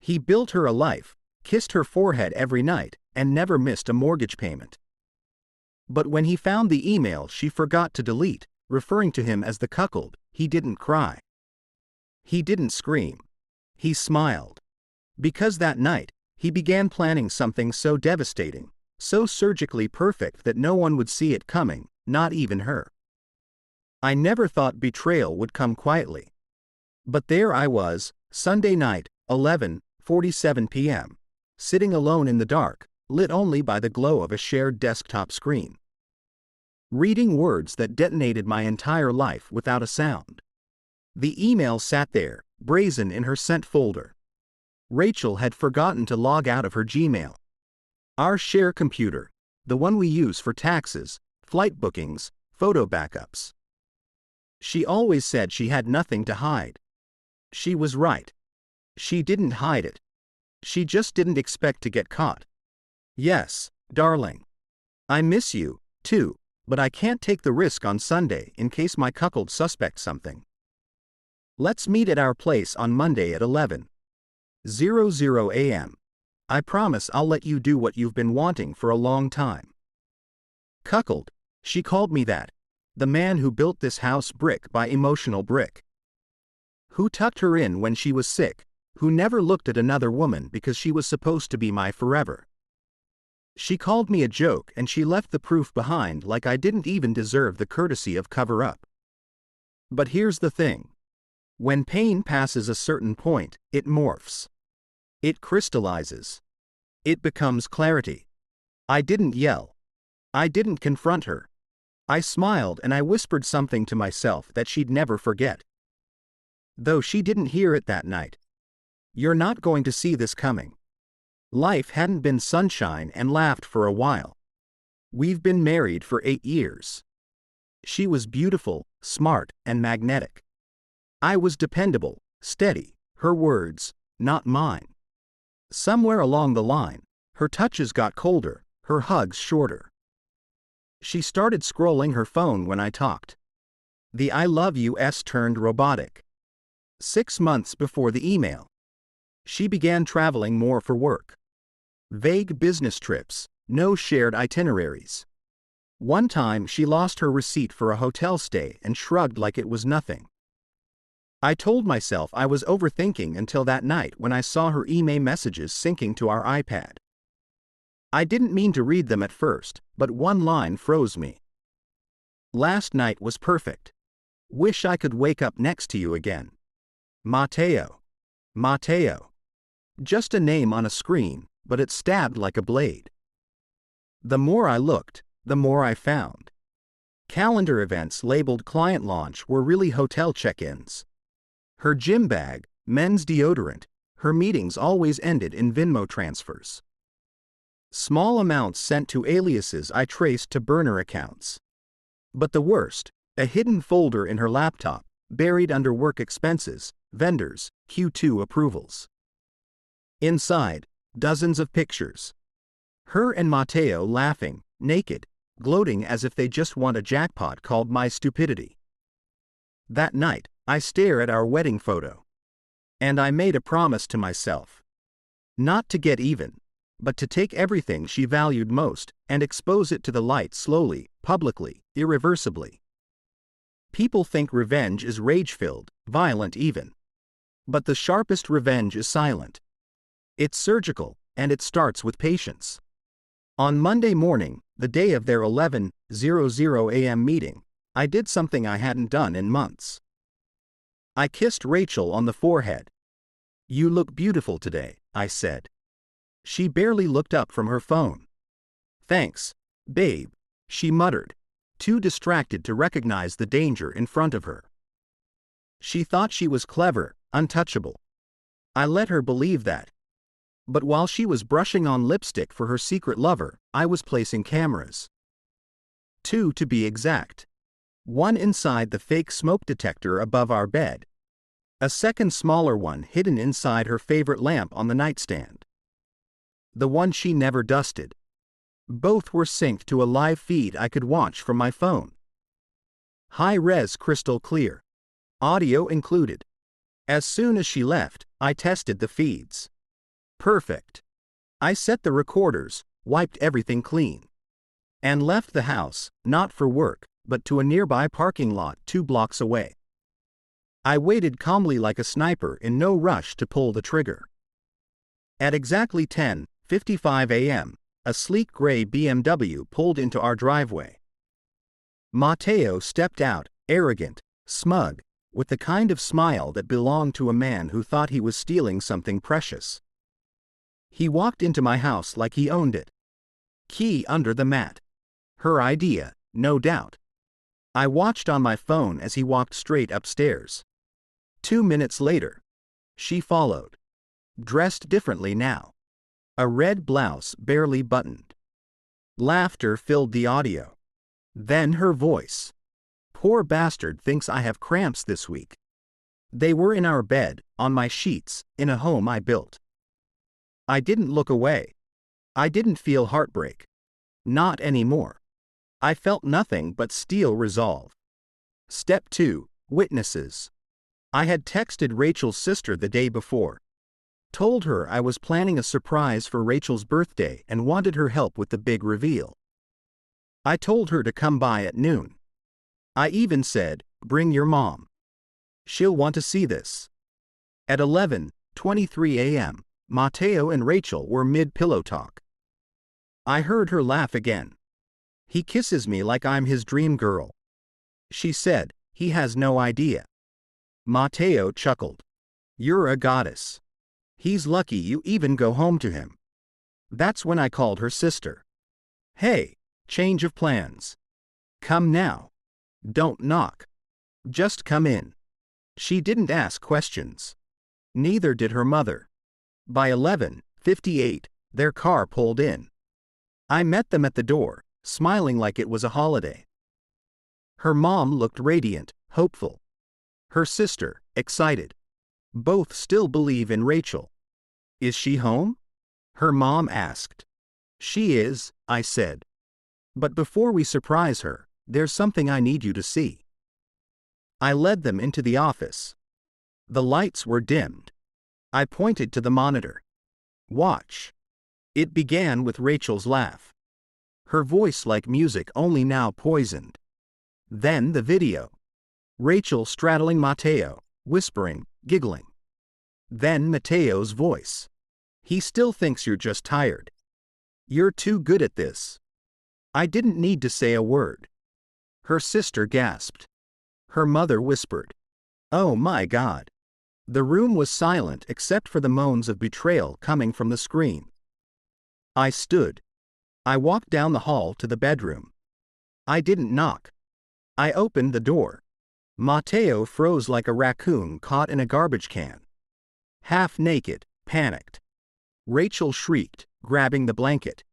He built her a life, kissed her forehead every night, and never missed a mortgage payment. But when he found the email she forgot to delete, referring to him as the cuckold, he didn't cry. He didn't scream. He smiled. Because that night, he began planning something so devastating, so surgically perfect that no one would see it coming, not even her. I never thought betrayal would come quietly. But there I was, Sunday night, 11:47 p.m., sitting alone in the dark, lit only by the glow of a shared desktop screen. Reading words that detonated my entire life without a sound. The email sat there, brazen in her sent folder. Rachel had forgotten to log out of her Gmail. Our share computer, the one we use for taxes, flight bookings, photo backups. She always said she had nothing to hide. She was right. She didn't hide it. She just didn't expect to get caught. Yes, darling. I miss you, too, but I can't take the risk on Sunday in case my cuckold suspects something. Let's meet at our place on Monday at 11:00 a.m. I promise I'll let you do what you've been wanting for a long time. Cuckold, she called me that. The man who built this house brick by emotional brick. Who tucked her in when she was sick, who never looked at another woman because she was supposed to be my forever. She called me a joke and she left the proof behind like I didn't even deserve the courtesy of cover-up. But here's the thing. When pain passes a certain point, it morphs. It crystallizes. It becomes clarity. I didn't yell. I didn't confront her. I smiled and I whispered something to myself that she'd never forget. Though she didn't hear it that night. You're not going to see this coming. Life hadn't been sunshine and laughed for a while. We've been married for 8 years. She was beautiful, smart, and magnetic. I was dependable, steady, her words, not mine. Somewhere along the line, her touches got colder, her hugs shorter. She started scrolling her phone when I talked. The I love you's turned robotic. 6 months before the email. She began traveling more for work. Vague business trips, no shared itineraries. One time she lost her receipt for a hotel stay and shrugged like it was nothing. I told myself I was overthinking until that night when I saw her email messages syncing to our iPad. I didn't mean to read them at first, but one line froze me. Last night was perfect. Wish I could wake up next to you again. Mateo. Mateo. Just a name on a screen, but it stabbed like a blade. The more I looked, the more I found. Calendar events labeled client launch were really hotel check-ins. Her gym bag, men's deodorant, her meetings always ended in Venmo transfers. Small amounts sent to aliases I traced to burner accounts. But the worst, a hidden folder in her laptop, buried under work expenses, vendors, Q2 approvals. Inside, dozens of pictures. Her and Mateo laughing, naked, gloating as if they just won a jackpot called my stupidity. That night, I stare at our wedding photo. And I made a promise to myself. Not to get even, but to take everything she valued most and expose it to the light slowly, publicly, irreversibly. People think revenge is rage-filled, violent even. But the sharpest revenge is silent. It's surgical, and it starts with patience. On Monday morning, the day of their 11:00 a.m. meeting, I did something I hadn't done in months. I kissed Rachel on the forehead. You look beautiful today, I said. She barely looked up from her phone. Thanks, babe, she muttered, too distracted to recognize the danger in front of her. She thought she was clever, untouchable. I let her believe that. But while she was brushing on lipstick for her secret lover, I was placing cameras. 2 to be exact. One inside the fake smoke detector above our bed. A second smaller one hidden inside her favorite lamp on the nightstand. The one she never dusted. Both were synced to a live feed I could watch from my phone. High-res crystal clear. Audio included. As soon as she left, I tested the feeds. Perfect. I set the recorders, wiped everything clean, and left the house, not for work, but to a nearby parking lot 2 blocks away. I waited calmly like a sniper in no rush to pull the trigger. At exactly 10:55 a.m., a sleek gray BMW pulled into our driveway. Matteo stepped out, arrogant, smug, with the kind of smile that belonged to a man who thought he was stealing something precious. He walked into my house like he owned it. Key under the mat. Her idea, no doubt. I watched on my phone as he walked straight upstairs. 2 minutes later, she followed. Dressed differently now. A red blouse barely buttoned. Laughter filled the audio. Then her voice. Poor bastard thinks I have cramps this week. They were in our bed, on my sheets, in a home I built. I didn't look away. I didn't feel heartbreak. Not anymore. I felt nothing but steel resolve. Step 2, Witnesses. I had texted Rachel's sister the day before. Told her I was planning a surprise for Rachel's birthday and wanted her help with the big reveal. I told her to come by at noon. I even said, bring your mom. She'll want to see this. At 11:23 a.m., Matteo and Rachel were mid-pillow talk. I heard her laugh again. He kisses me like I'm his dream girl. She said, he has no idea. Matteo chuckled. You're a goddess. He's lucky you even go home to him. That's when I called her sister. Hey, change of plans. Come now. Don't knock. Just come in. She didn't ask questions. Neither did her mother. By 11:58, their car pulled in. I met them at the door, smiling like it was a holiday. Her mom looked radiant, hopeful. Her sister, excited. Both still believe in Rachel. Is she home? Her mom asked. She is, I said. But before we surprise her, there's something I need you to see. I led them into the office. The lights were dimmed. I pointed to the monitor. Watch. It began with Rachel's laugh. Her voice like music, only now poisoned. Then the video. Rachel straddling Matteo, whispering, giggling. Then Matteo's voice. He still thinks you're just tired. You're too good at this. I didn't need to say a word. Her sister gasped. Her mother whispered. Oh my God. The room was silent except for the moans of betrayal coming from the screen. I stood. I walked down the hall to the bedroom. I didn't knock. I opened the door. Matteo froze like a raccoon caught in a garbage can. Half naked, panicked. Rachel shrieked, grabbing the blanket.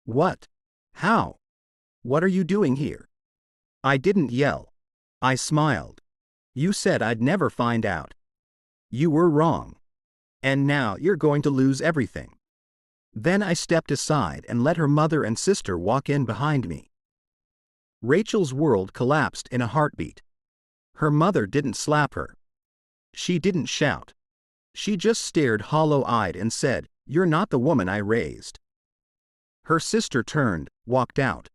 What? How? What are you doing here? I didn't yell. I smiled. You said I'd never find out. You were wrong. And now you're going to lose everything. Then I stepped aside and let her mother and sister walk in behind me. Rachel's world collapsed in a heartbeat. Her mother didn't slap her. She didn't shout. She just stared hollow-eyed and said, You're not the woman I raised. Her sister turned, walked out.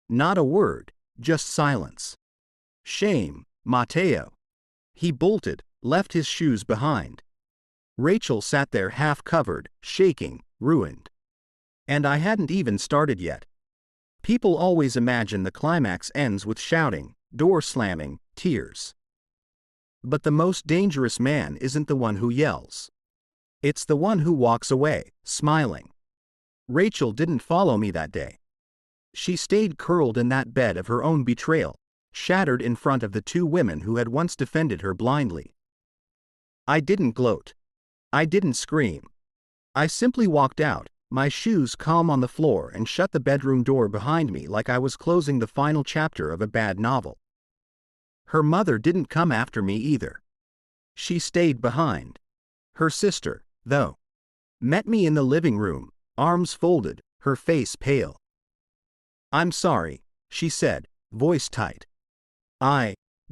Not a word, just silence. Shame, Matteo. He bolted, left his shoes behind. Rachel sat there half-covered, shaking, ruined. And I hadn't even started yet. People always imagine the climax ends with shouting, door slamming, tears. But the most dangerous man isn't the one who yells. It's the one who walks away, smiling. Rachel didn't follow me that day. She stayed curled in that bed of her own betrayal, shattered in front of the 2 women who had once defended her blindly. I didn't gloat. I didn't scream. I simply walked out, my shoes calm on the floor, and shut the bedroom door behind me like I was closing the final chapter of a bad novel. Her mother didn't come after me either. She stayed behind. Her sister, though, met me in the living room, arms folded, her face pale. I'm sorry, she said, voice tight.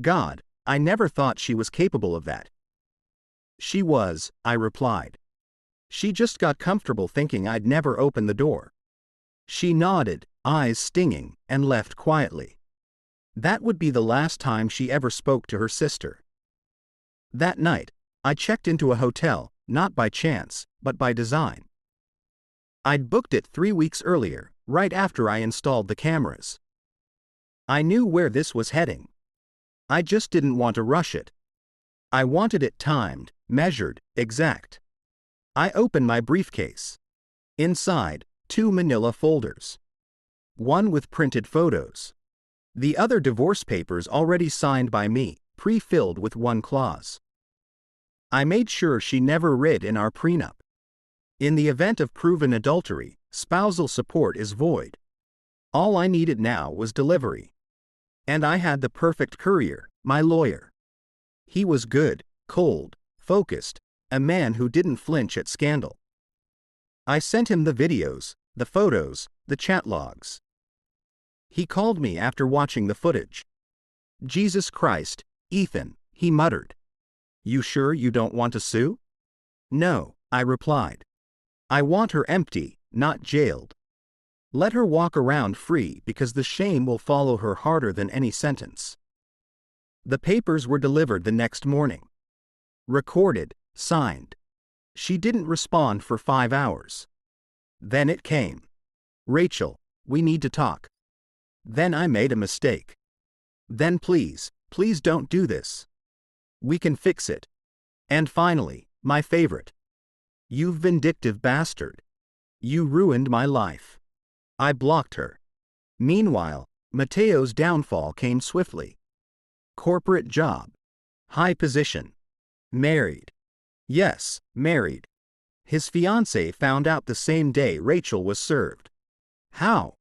God, I never thought she was capable of that. She was, I replied. She just got comfortable thinking I'd never open the door. She nodded, eyes stinging, and left quietly. That would be the last time she ever spoke to her sister. That night, I checked into a hotel, not by chance, but by design. I'd booked it 3 weeks earlier, right after I installed the cameras. I knew where this was heading. I just didn't want to rush it. I wanted it timed, measured, exact. I opened my briefcase. Inside, 2 manila folders. One with printed photos. The other divorce papers already signed by me, pre-filled with one clause. I made sure she never read in our prenup. In the event of proven adultery, spousal support is void. All I needed now was delivery. And I had the perfect courier, my lawyer. He was good, cold, focused, a man who didn't flinch at scandal. I sent him the videos, the photos, the chat logs. He called me after watching the footage. "Jesus Christ, Ethan," he muttered. "You sure you don't want to sue?" "No," I replied. "I want her empty, not jailed. Let her walk around free because the shame will follow her harder than any sentence." The papers were delivered the next morning. Recorded, signed. She didn't respond for 5 hours. Then it came. "Rachel, we need to talk." Then I made a mistake. Then please don't do this. We can fix it. And finally, my favorite. "You vindictive bastard. You ruined my life." I blocked her. Meanwhile, Mateo's downfall came swiftly. Corporate job. High position. Married. Yes, married. His fiancée found out the same day Rachel was served. How?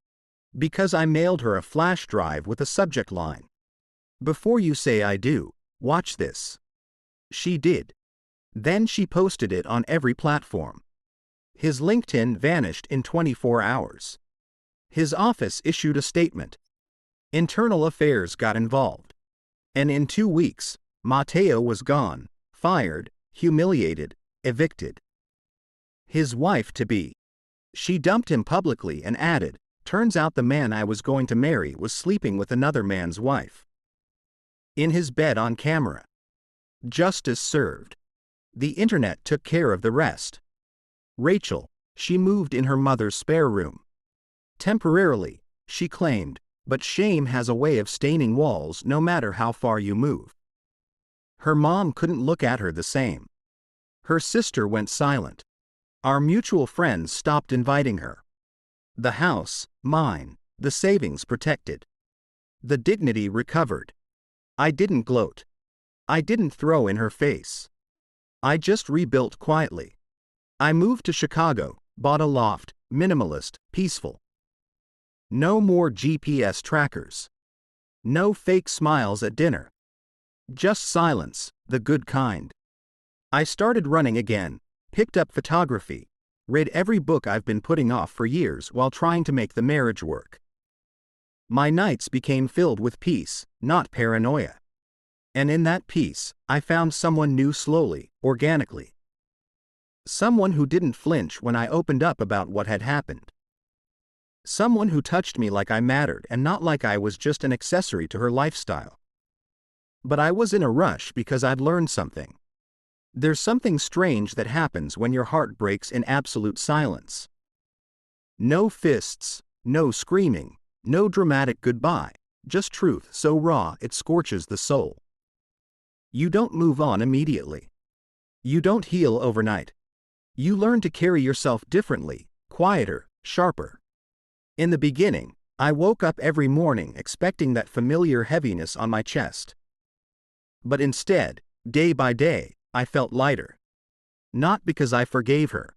Because I mailed her a flash drive with a subject line. "Before you say I do, watch this." She did. Then she posted it on every platform. His LinkedIn vanished in 24 hours. His office issued a statement. Internal affairs got involved. And in 2 weeks, Mateo was gone, fired, humiliated, evicted. His wife-to-be. She dumped him publicly and added, "Turns out the man I was going to marry was sleeping with another man's wife." In his bed on camera. Justice served. The internet took care of the rest. Rachel, she moved in her mother's spare room. Temporarily, she claimed, but shame has a way of staining walls no matter how far you move. Her mom couldn't look at her the same. Her sister went silent. Our mutual friends stopped inviting her. The house, mine, the savings protected. The dignity recovered. I didn't gloat. I didn't throw in her face. I just rebuilt quietly. I moved to Chicago, bought a loft, minimalist, peaceful. No more GPS trackers. No fake smiles at dinner. Just silence, the good kind. I started running again, picked up photography, read every book I've been putting off for years while trying to make the marriage work. My nights became filled with peace, not paranoia. And in that peace, I found someone new slowly, organically. Someone who didn't flinch when I opened up about what had happened. Someone who touched me like I mattered and not like I was just an accessory to her lifestyle. But I was in a rush because I'd learned something. There's something strange that happens when your heart breaks in absolute silence. No fists, no screaming, no dramatic goodbye, just truth so raw it scorches the soul. You don't move on immediately. You don't heal overnight. You learn to carry yourself differently, quieter, sharper. In the beginning, I woke up every morning expecting that familiar heaviness on my chest. But instead, day by day, I felt lighter. Not because I forgave her.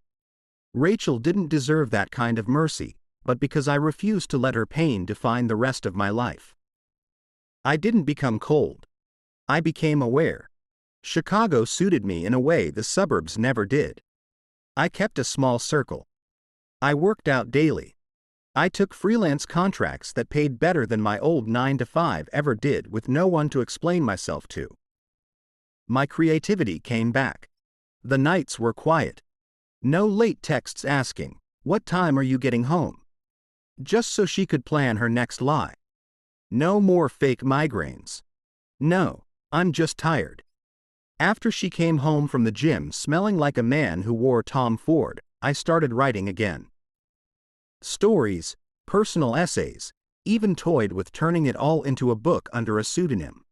Rachel didn't deserve that kind of mercy, but because I refused to let her pain define the rest of my life. I didn't become cold. I became aware. Chicago suited me in a way the suburbs never did. I kept a small circle. I worked out daily. I took freelance contracts that paid better than my old 9-to-5 ever did with no one to explain myself to. My creativity came back. The nights were quiet. No late texts asking, "What time are you getting home?" Just so she could plan her next lie. No more fake migraines. No, I'm just tired. After she came home from the gym smelling like a man who wore Tom Ford, I started writing again. Stories, personal essays, even toyed with turning it all into a book under a pseudonym.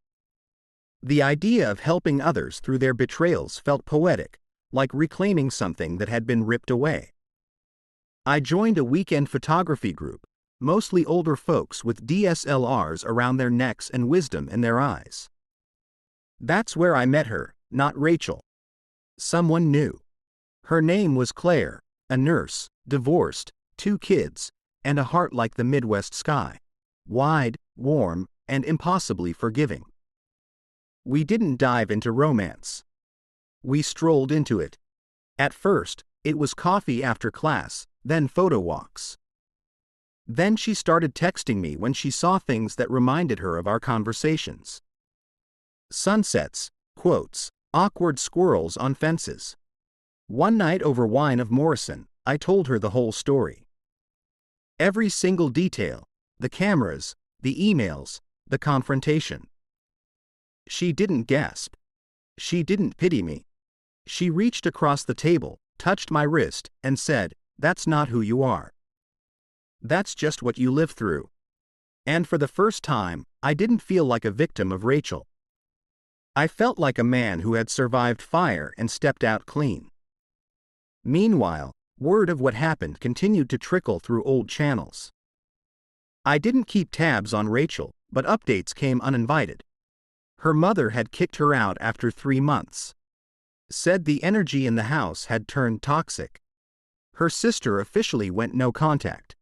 The idea of helping others through their betrayals felt poetic, like reclaiming something that had been ripped away. I joined a weekend photography group, mostly older folks with DSLRs around their necks and wisdom in their eyes. That's where I met her, not Rachel. Someone new. Her name was Claire, a nurse, divorced, 2 kids, and a heart like the Midwest sky. Wide, warm, and impossibly forgiving. We didn't dive into romance. We strolled into it. At first, it was coffee after class, then photo walks. Then she started texting me when she saw things that reminded her of our conversations. Sunsets, quotes, awkward squirrels on fences. One night over wine of Morrison, I told her the whole story. Every single detail, the cameras, the emails, the confrontation. She didn't gasp. She didn't pity me. She reached across the table, touched my wrist, and said, "That's not who you are. That's just what you lived through." And for the first time, I didn't feel like a victim of Rachel. I felt like a man who had survived fire and stepped out clean. Meanwhile, word of what happened continued to trickle through old channels. I didn't keep tabs on Rachel, but updates came uninvited. Her mother had kicked her out after 3 months. Said the energy in the house had turned toxic. Her sister officially went no contact.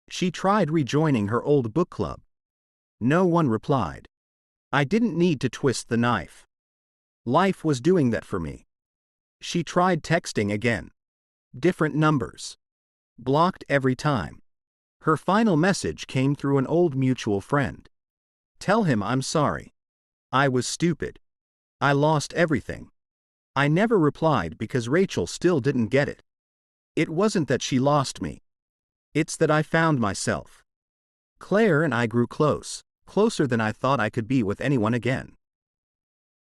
She tried rejoining her old book club. No one replied. I didn't need to twist the knife. Life was doing that for me. She tried texting again. Different numbers. Blocked every time. Her final message came through an old mutual friend. "Tell him I'm sorry. I was stupid. I lost everything." I never replied because Rachel still didn't get it. It wasn't that she lost me. It's that I found myself. Claire and I grew close, closer than I thought I could be with anyone again.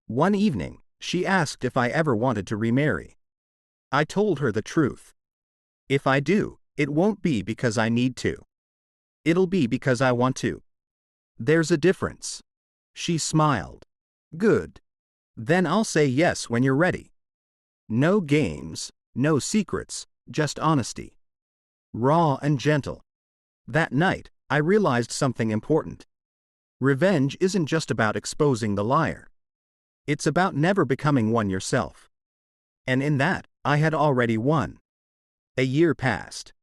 One evening, she asked if I ever wanted to remarry. I told her the truth. If I do, it won't be because I need to. It'll be because I want to. There's a difference. She smiled. Good. Then I'll say yes when you're ready. No games, no secrets, just honesty. Raw and gentle. That night, I realized something important. Revenge isn't just about exposing the liar. It's about never becoming one yourself. And in that, I had already won. A year passed.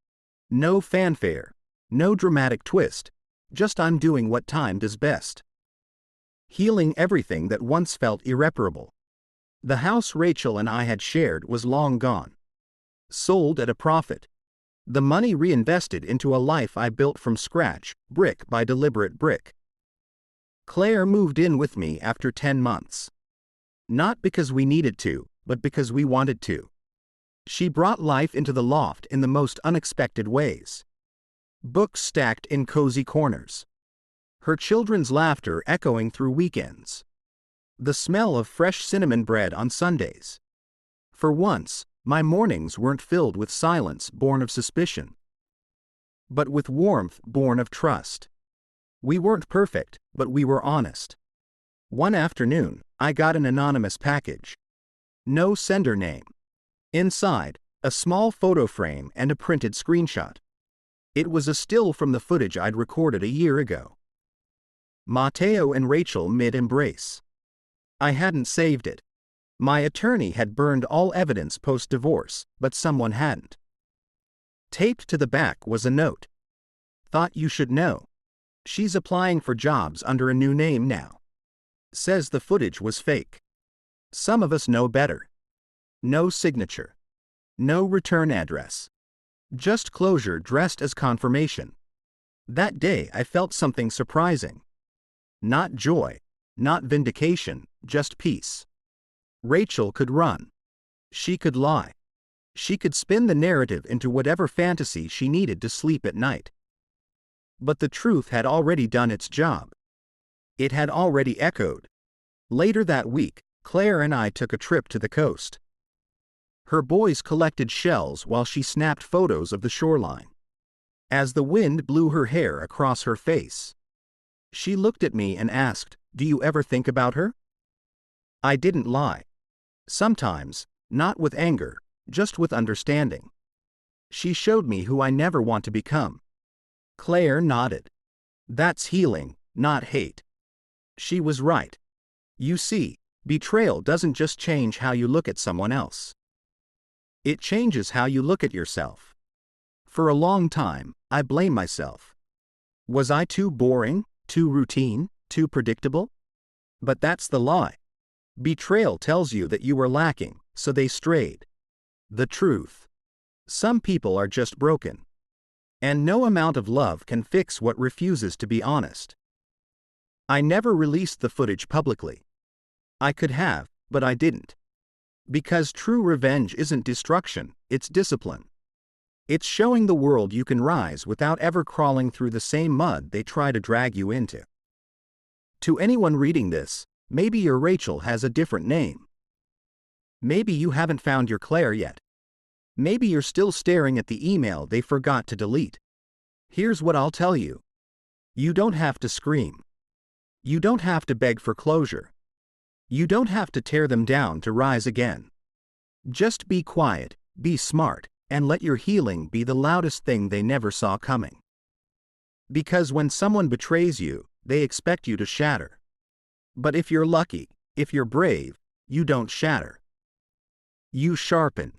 No fanfare, no dramatic twist, just I'm doing what time does best. Healing everything that once felt irreparable. The house Rachel and I had shared was long gone. Sold at a profit. The money reinvested into a life I built from scratch, brick by deliberate brick. Claire moved in with me after 10 months. Not because we needed to, but because we wanted to. She brought life into the loft in the most unexpected ways. Books stacked in cozy corners. Her children's laughter echoing through weekends. The smell of fresh cinnamon bread on Sundays. For once, my mornings weren't filled with silence born of suspicion, but with warmth born of trust. We weren't perfect, but we were honest. One afternoon, I got an anonymous package. No sender name. Inside, a small photo frame and a printed screenshot. It was a still from the footage I'd recorded a year ago. Mateo and Rachel mid-embrace. I hadn't saved it. My attorney had burned all evidence post-divorce, but someone hadn't. Taped to the back was a note. Thought you should know. She's applying for jobs under a new name now. Says the footage was fake. Some of us know better. No signature. No return address. Just closure dressed as confirmation. That day I felt something surprising. Not joy, not vindication, just peace. Rachel could run. She could lie. She could spin the narrative into whatever fantasy she needed to sleep at night. But the truth had already done its job. It had already echoed. Later that week, Claire and I took a trip to the coast. Her boys collected shells while she snapped photos of the shoreline. As the wind blew her hair across her face, she looked at me and asked, "Do you ever think about her?" I didn't lie. Sometimes, not with anger, just with understanding. She showed me who I never want to become. Claire nodded. That's healing, not hate. She was right. You see, betrayal doesn't just change how you look at someone else. It changes how you look at yourself. For a long time, I blamed myself. Was I too boring, too routine, too predictable? But that's the lie. Betrayal tells you that you were lacking, so they strayed. The truth. Some people are just broken. And no amount of love can fix what refuses to be honest. I never released the footage publicly. I could have, but I didn't. Because true revenge isn't destruction, it's discipline. It's showing the world you can rise without ever crawling through the same mud they try to drag you into. To anyone reading this, maybe your Rachel has a different name. Maybe you haven't found your Claire yet. Maybe you're still staring at the email they forgot to delete. Here's what I'll tell you. You don't have to scream. You don't have to beg for closure. You don't have to tear them down to rise again. Just be quiet, be smart, and let your healing be the loudest thing they never saw coming. Because when someone betrays you, they expect you to shatter. But if you're lucky, if you're brave, you don't shatter. You sharpen.